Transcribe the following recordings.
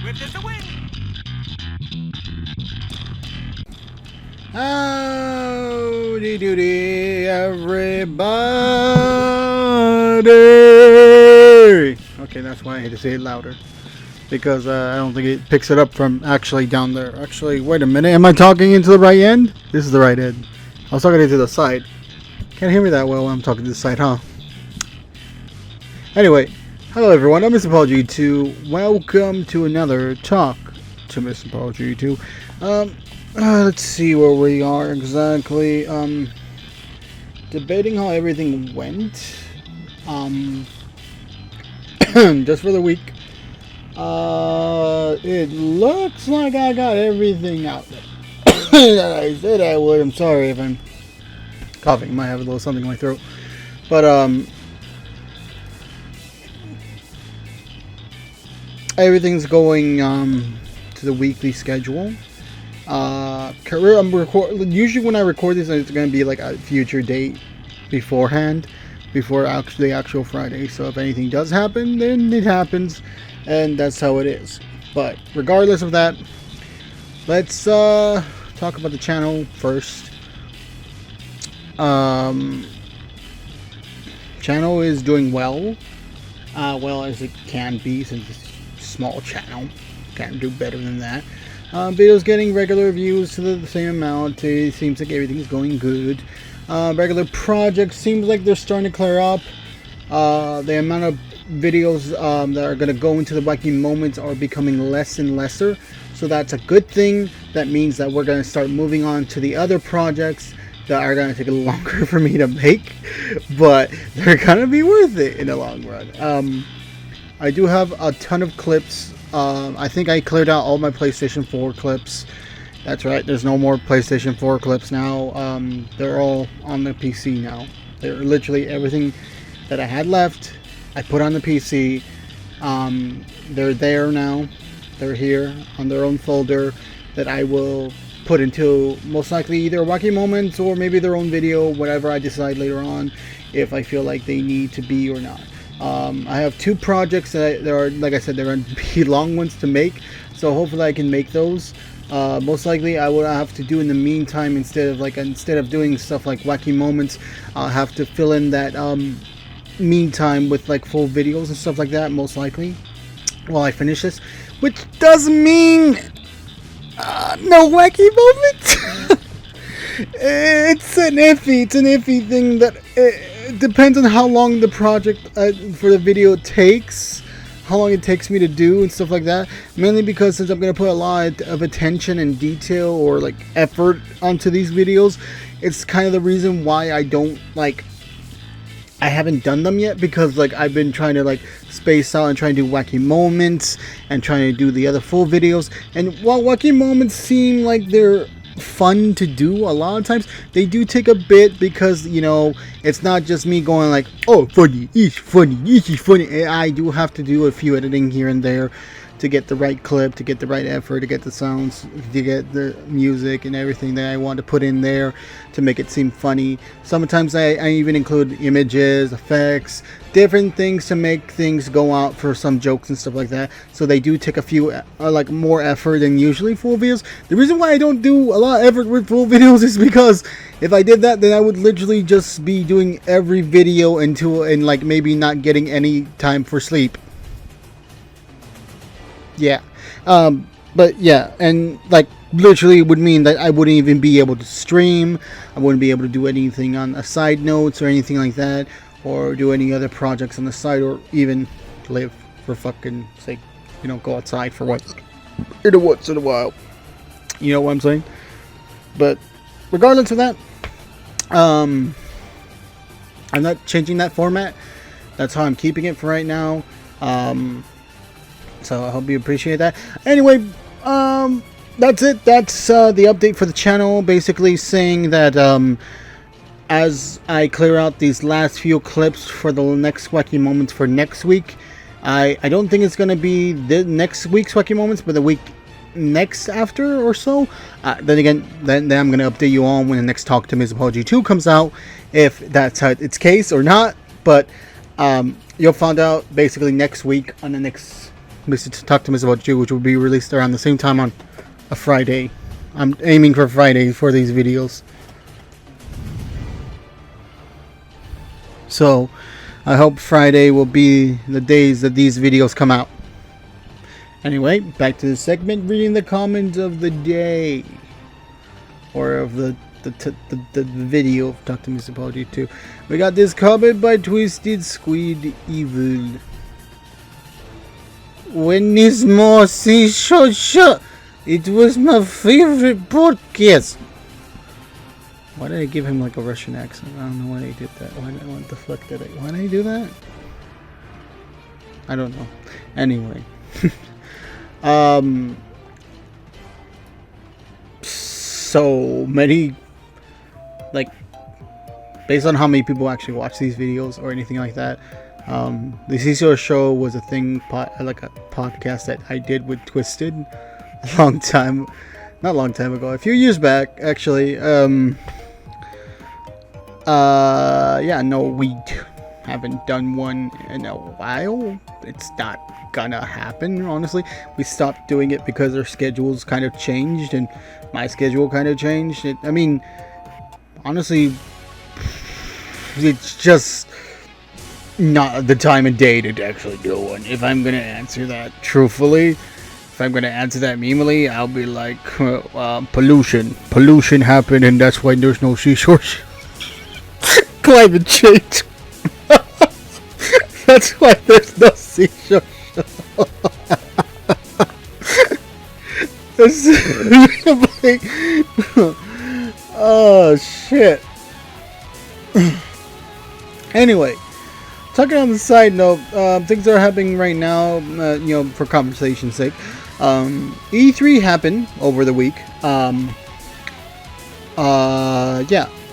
Howdy doody, everybody! Okay, that's why I had to say it louder. Because I don't think it picks it up from actually down there. Actually, wait a minute. Am I talking into the right end? This is the right end. I was talking into the side. Can't hear me that well when I'm talking to the side, huh? Anyway, hello everyone. I'm MrPP. Welcome to another talk to MrPP. Let's see where we are exactly. Debating how everything went. Just for the week. It looks like I got everything out there that I said I would. I'm sorry if I'm coughing. I might have a little something in my throat. But, everything's going, to the weekly schedule. Usually when I record this, it's going to be like a future date beforehand, before the actual Friday. So if anything does happen, then it happens. And that's how it is. But regardless of that, let's talk about the channel first. Channel is doing well as it can be, since it's a small channel. Can't do better than that. Videos getting regular views to the same amount. It seems like everything's going good. Regular projects seems like they're starting to clear up. The amount of videos that are going to go into the wacky moments are becoming less and lesser, so that's a good thing. That means that we're going to start moving on to the other projects that are going to take longer for me to make, but they're going to be worth it in the long run. I do have a ton of clips. I think I cleared out all my PlayStation 4 clips. That's right, there's no more PlayStation 4 clips now. They're all on the PC now. They're literally everything that I had left, I put on the PC. They're there now. They're here on their own folder that I will put into most likely either wacky moments or maybe their own video, whatever I decide later on, if I feel like they need to be or not. I have two projects that are, like I said, they're going to be long ones to make, so hopefully I can make those. Most likely I would have to do in the meantime, instead of doing stuff like wacky moments, I'll have to fill in that meantime with like full videos and stuff like that, most likely, while I finish this, which doesn't mean no wacky moments. It's an iffy thing that it depends on how long the project for the video takes, how long it takes me to do and stuff like that. Mainly because since I'm going to put a lot of attention and detail or like effort onto these videos, it's kind of the reason why I haven't done them yet, because like I've been trying to like space out and trying to do wacky moments and trying to do the other full videos. And while wacky moments seem like they're fun to do, a lot of times they do take a bit, because you know, it's not just me going like, oh, funny, it's funny, this is funny. And I do have to do a few editing here and there to get the right clip, to get the right effort, to get the sounds, to get the music and everything that I want to put in there to make it seem funny. Sometimes I even include images, effects, different things to make things go out for some jokes and stuff like that. So they do take a few like more effort than usually full videos. The reason why I don't do a lot of effort with full videos is because if I did that, then I would literally just be doing every video and like maybe not getting any time for sleep. Yeah, but yeah, and like literally it would mean that I wouldn't even be able to stream. I wouldn't be able to do anything on a side notes or anything like that, or do any other projects on the side, or even live for fucking sake. You know, go outside for once in a while. You know what I'm saying? But regardless of that, I'm not changing that format. That's how I'm keeping it for right now. So I hope you appreciate that. Anyway, that's it. That's the update for the channel. Basically saying that as I clear out these last few clips for the next wacky moments for next week, I don't think it's going to be the next week's wacky moments, but the week next after or so. Then again, then I'm going to update you on when the next Talk to MrPP 2 comes out, if that's how it's case or not. But you'll find out basically next week on the next Talk to Miss About You, which will be released around the same time on a Friday. I'm aiming for Friday for these videos. So, I hope Friday will be the days that these videos come out. Anyway, back to the segment, reading the comments of the day. Or of the video of Talk to Mr. Apology 2. We got this comment by Twisted Squid Evil. When is more shut. It was my favorite podcast. Why did I give him like a Russian accent? I don't know why I did that. What the fuck did I? Why did I do that? I don't know. Anyway. So many, like, based on how many people actually watch these videos or anything like that, the CCR show was a thing, like a podcast that I did with Twisted a long time ago, a few years back, actually. Yeah, no, we haven't done one in a while. It's not gonna happen, honestly. We stopped doing it because our schedules kind of changed, and my schedule kind of changed. I mean, honestly, it's just not the time of day to actually do one. If I'm gonna answer that truthfully, if I'm gonna answer that memeily, I'll be like, pollution happened, and that's why there's no seashore. Climate change. That's why there's no seashore. Oh shit. Anyway, talking on the side note, things are happening right now, you know, for conversation's sake. E3 happened over the week. Yeah,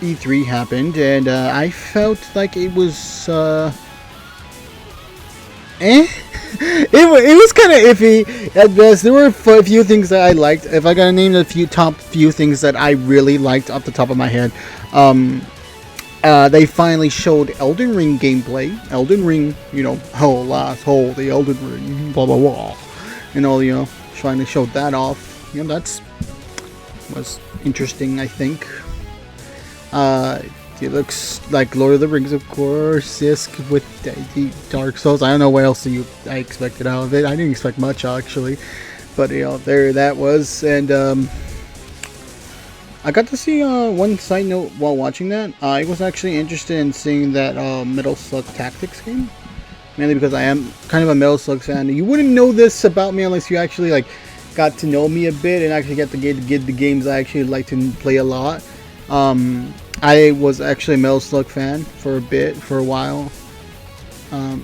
E3 happened, and I felt like it was it was kind of iffy at best. There were a few things that I liked. If I gotta name the top few things that I really liked off the top of my head, they finally showed Elden Ring gameplay. Elden Ring, you know, the Elden Ring, blah blah blah, and all, you know, finally showed that off. You know, was interesting, I think. It looks like Lord of the Rings, of course, with Dark Souls. I don't know what else I expected out of it. I didn't expect much, actually. But, you know, there that was. And I got to see one side note while watching that. I was actually interested in seeing that Metal Slug Tactics game. Mainly because I am kind of a Metal Slug fan. You wouldn't know this about me unless you actually, like, got to know me a bit and actually get to get the games I actually like to play a lot. I was actually a Metal Slug fan for a while,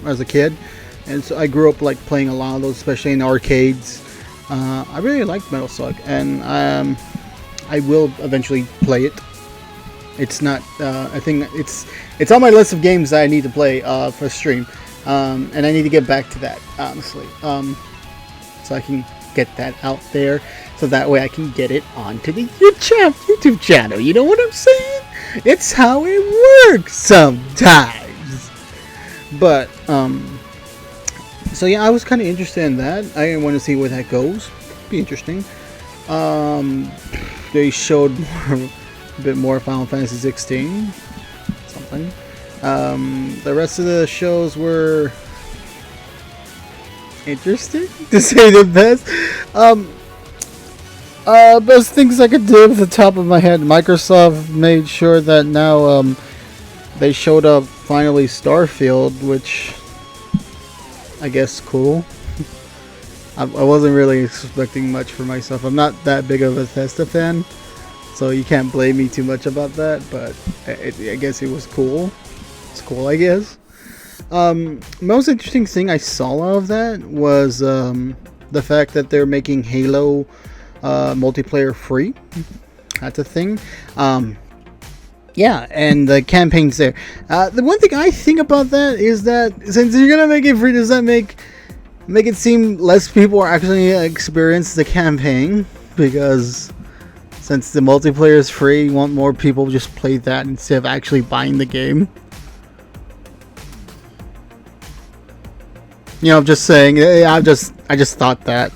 as a kid, and so I grew up like playing a lot of those, especially in arcades. I really liked Metal Slug, and I will eventually play it. It's not, I think it's on my list of games that I need to play for stream, and I need to get back to that, honestly, so I can get that out there, so that way I can get it onto the YouTube channel. You know what I'm saying? It's how it works sometimes. But so yeah, I was kind of interested in that. I want to see where that goes. Be interesting. They showed a bit more Final Fantasy 16, something. The rest of the shows were interesting, to say the best. Best things I could do off the top of my head. Microsoft made sure that now they showed up finally Starfield, which I guess cool. I wasn't really expecting much for myself. I'm not that big of a Bethesda fan, so you can't blame me too much about that, but I guess it was cool. It's cool, I guess. Most interesting thing I saw of that was the fact that they're making Halo multiplayer free. That's a thing. Yeah, and the campaign's there. The one thing I think about that is that since you're gonna make it free, does that make it seem less people are actually experience the campaign? Because since the multiplayer is free, you want more people to just play that instead of actually buying the game. Just saying. I just thought that.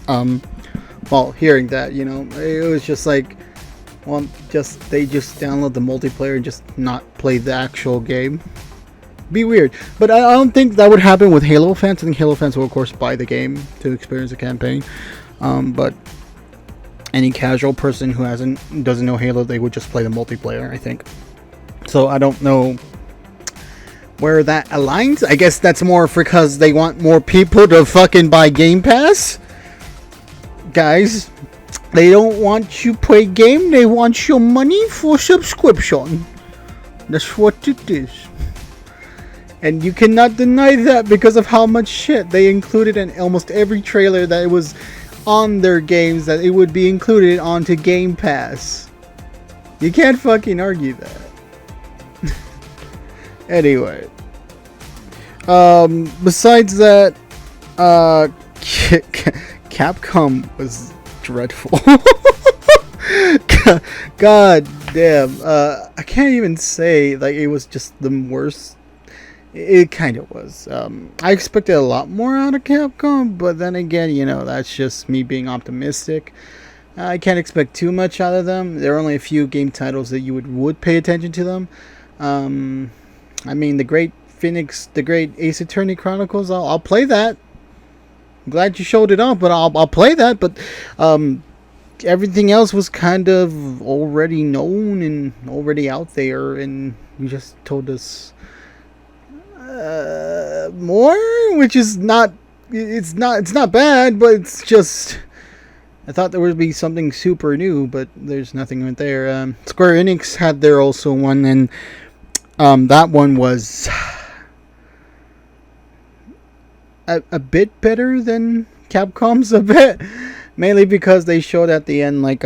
Well, hearing that, it was just like, well, they just download the multiplayer and just not play the actual game. Be weird, but I don't think that would happen with Halo fans. I think Halo fans will of course buy the game to experience the campaign, but any casual person who doesn't know Halo, they would just play the multiplayer, I think. So I don't know where that aligns. I guess that's more because they want more people to fucking buy Game Pass. Guys, they don't want you to play game, they want your money for subscription. That's what it is. And you cannot deny that because of how much shit they included in almost every trailer that it was on their games, that it would be included onto Game Pass. You can't fucking argue that. Anyway. Besides that, Capcom was dreadful. God damn. I can't even say, like, it was just the worst. It kind of was. I expected a lot more out of Capcom, but then again, that's just me being optimistic. I can't expect too much out of them. There are only a few game titles that you would pay attention to them. I mean, the Great Ace Attorney Chronicles, I'll play that. I'm glad you showed it off, but I'll play that. But everything else was kind of already known and already out there, and you just told us more, which is not bad, but it's just, I thought there would be something super new, but there's nothing right there. Square Enix had their also one, and that one was a bit better than Capcom's a bit, mainly because they showed at the end like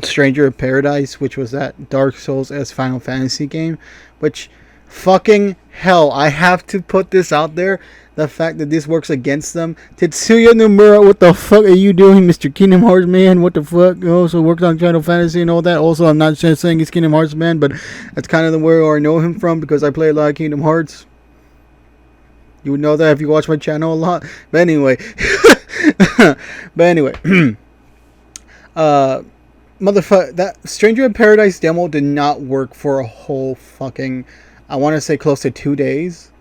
Stranger of Paradise, which was that Dark Souls-esque Final Fantasy game, which fucking hell, I have to put this out there. The fact that this works against them. Tetsuya Nomura, what the fuck are you doing, Mr. Kingdom Hearts man? What the fuck? You also worked on Final Fantasy and all that. Also, I'm not just saying he's Kingdom Hearts man, but that's kind of the where I know him from because I play a lot of Kingdom Hearts. You would know that if you watch my channel a lot. But anyway. Motherfucker, that Stranger in Paradise demo did not work for a whole fucking, I want to say close to 2 days.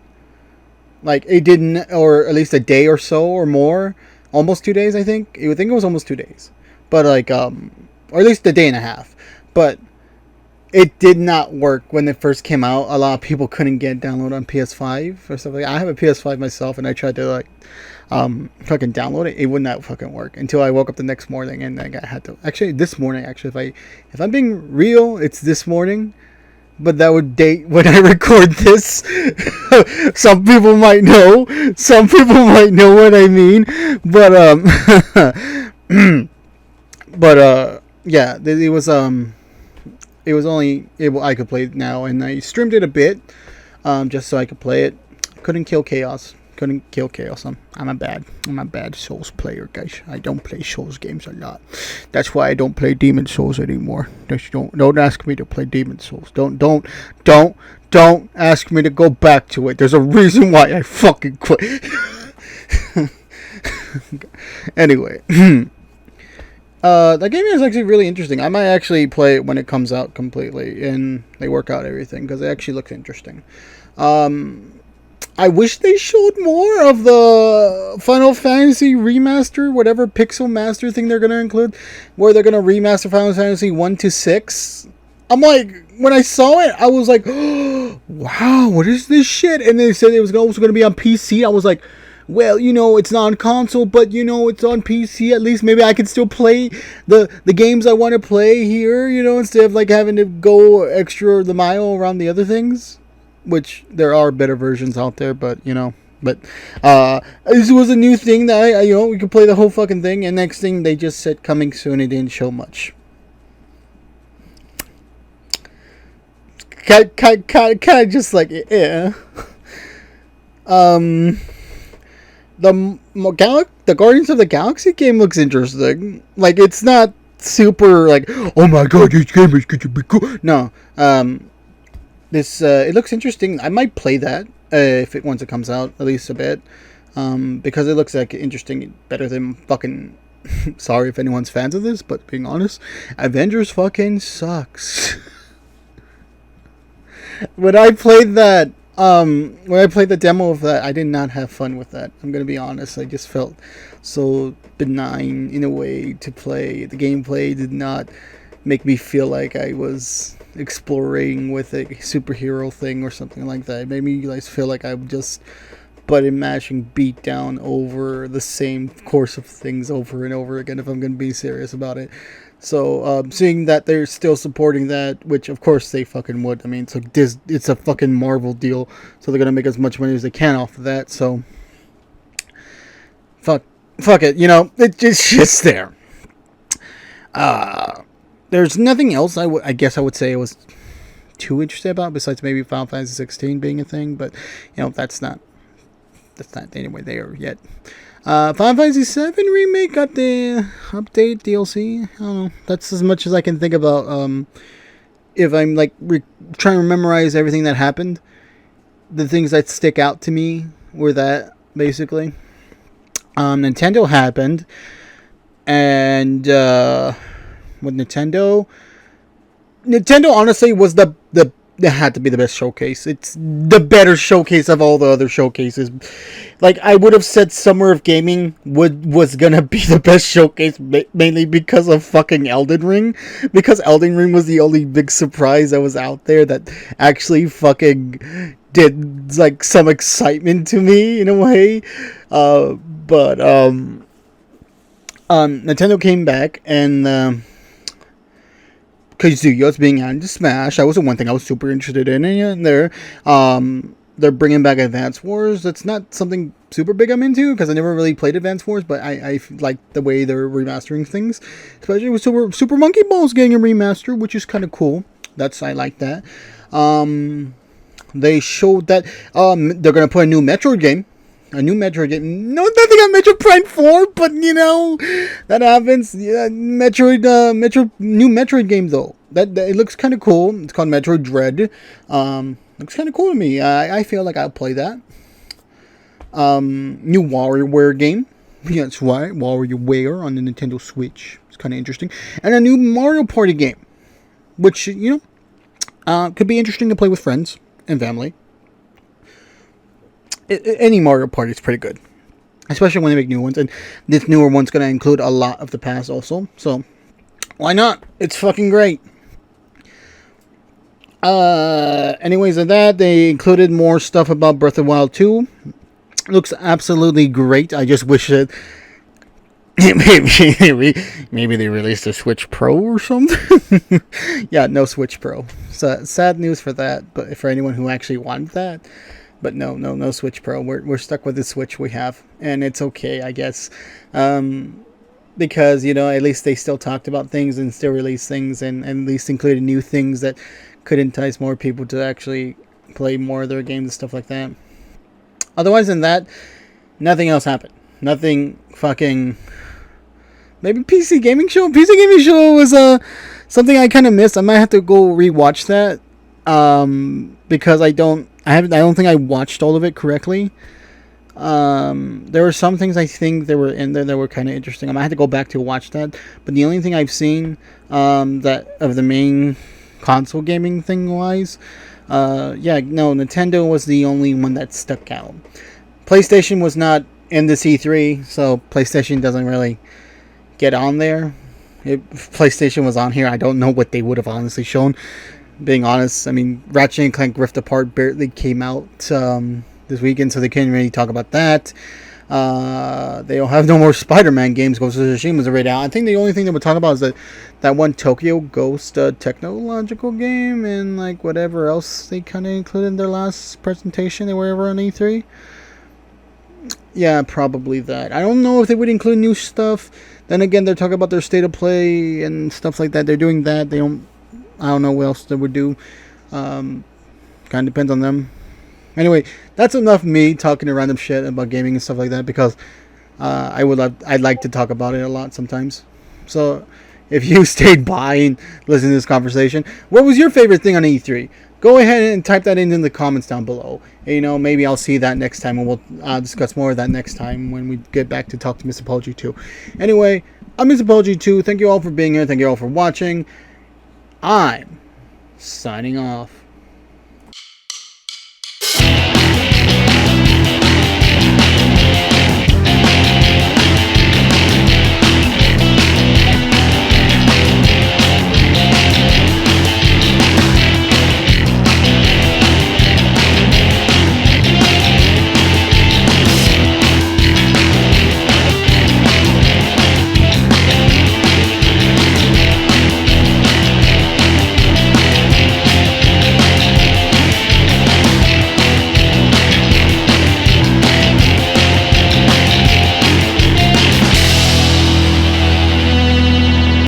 Like, it didn't, or at least a day or so or more. Almost 2 days, I think. You would think it was almost 2 days. But, like, or at least a day and a half. But it did not work when it first came out. A lot of people couldn't get download on PS5 or stuff like that. I have a PS5 myself, and I tried to, like, fucking download it. It would not fucking work until I woke up the next morning, and I had to. Actually, this morning, actually, if I'm being real, it's this morning. But that would date when I record this. Some people might know. Some people might know what I mean. But yeah, it was only able I could play it now, and I streamed it a bit, just so I could play it. Couldn't kill Chaos. I'm a bad Souls player, guys. I don't play Souls games a lot. That's why I don't play Demon Souls anymore. Don't ask me to play Demon Souls. Don't ask me to go back to it. There's a reason why I fucking quit. Anyway, that game is actually really interesting. I might actually play it when it comes out completely and they work out everything because it actually looks interesting. I wish they showed more of the Final Fantasy remaster, whatever Pixel Master thing they're going to include, where they're going to remaster Final Fantasy 1 to 6. I'm like, when I saw it, I was like, oh, wow, what is this shit? And they said it was also going to be on PC. I was like, well, it's not on console, but, it's on PC. At least maybe I can still play the games I want to play here, instead of, like, having to go extra the mile around the other things. Which there are better versions out there, but this was a new thing that we could play the whole fucking thing, and next thing they just said coming soon. It didn't show much. Kind of just like yeah. The Guardians of the Galaxy game looks interesting. Like, it's not super like, oh my god, this game is going to be cool. No, it looks interesting. I might play that once it comes out, at least a bit. because it looks like interesting, better than fucking. Sorry if anyone's fans of this, but being honest, Avengers fucking sucks. When I played that, when I played the demo of that, I did not have fun with that. I'm gonna be honest. I just felt so benign in a way to play. The gameplay did not make me feel like I was exploring with a superhero thing or something like that. It made me feel like I'm just button mashing beat down over the same course of things over and over again, if I'm going to be serious about it. So seeing that they're still supporting that, which of course they fucking would. I mean, it's a fucking Marvel deal, so they're going to make as much money as they can off of that. So fuck it, it's just there. There's nothing else I guess I would say I was too interested about besides maybe Final Fantasy 16 being a thing, but that's not anywhere there yet. Final Fantasy 7 Remake got the update DLC. I don't know. That's as much as I can think about. If I'm trying to memorize everything that happened, the things that stick out to me were that basically. Nintendo happened, and with Nintendo honestly was it had to be the best showcase. It's the better showcase of all the other showcases. I would have said Summer of Gaming was gonna be the best showcase, mainly because of fucking Elden Ring. Because Elden Ring was the only big surprise that was out there that actually fucking did some excitement to me in a way. But Nintendo came back and Kazuya's being added to Smash. That was the one thing I was super interested in. And they're bringing back Advance Wars. That's not something super big I'm into because I never really played Advance Wars, but I like the way they're remastering things, especially with Super Monkey Ball's getting a remaster, which is kind of cool. I like that. They showed that they're gonna put a new Metroid game. No, nothing on Metroid Prime 4, but that happens. Yeah, new Metroid game though. That it looks kind of cool. It's called Metroid Dread. Looks kind of cool to me. I feel like I'll play that. New WarioWare game. Yeah, that's right, WarioWare on the Nintendo Switch. It's kind of interesting. And a new Mario Party game, which could be interesting to play with friends and family. Any Mario Party is pretty good, especially when they make new ones, and this newer one's going to include a lot of the past also, so why not? It's fucking great. Anyways, of that, they included more stuff about Breath of the Wild 2. Looks absolutely great. I just wish that maybe they released a Switch Pro or something. Yeah, no Switch Pro. So sad news for that, but for anyone who actually wanted that. But no Switch Pro. We're stuck with the Switch we have, and it's okay, I guess, because at least they still talked about things and still released things, and at least included new things that could entice more people to actually play more of their games and stuff like that. Otherwise than that, nothing else happened. Nothing fucking. Maybe PC Gaming Show. PC Gaming Show was something I kind of missed. I might have to go rewatch that because I don't think I watched all of it correctly. There were some things I think that were in there that were kind of interesting. I might have to go back to watch that. But the only thing I've seen that of the main console gaming thing wise, Nintendo was the only one that stuck out. PlayStation was not in the C3, so PlayStation doesn't really get on there. If PlayStation was on here, I don't know what they would have honestly shown. Being honest, I mean, Ratchet and Clank Rift Apart barely came out this weekend, so they can't really talk about that. They don't have no more Spider-Man games. Ghost of Tsushima's already out. I think the only thing they would talk about is that one Tokyo Ghost technological game and whatever else they kind of included in their last presentation they were ever on E3. Yeah, probably that. I don't know if they would include new stuff. Then again, they're talking about their state of play and stuff like that. They're doing that. I don't know what else they would do. Kind of depends on them. Anyway, that's enough me talking random shit about gaming and stuff like that because I'd like to talk about it a lot sometimes. So if you stayed by and listened to this conversation, what was your favorite thing on E3? go ahead and type that in the comments down below. And, you know, maybe I'll see that next time, and we'll discuss more of that next time when we get back to talk to MrPP 2. Anyway, I'm MrPP 2. Thank you all for being here. Thank you all for watching. I'm signing off.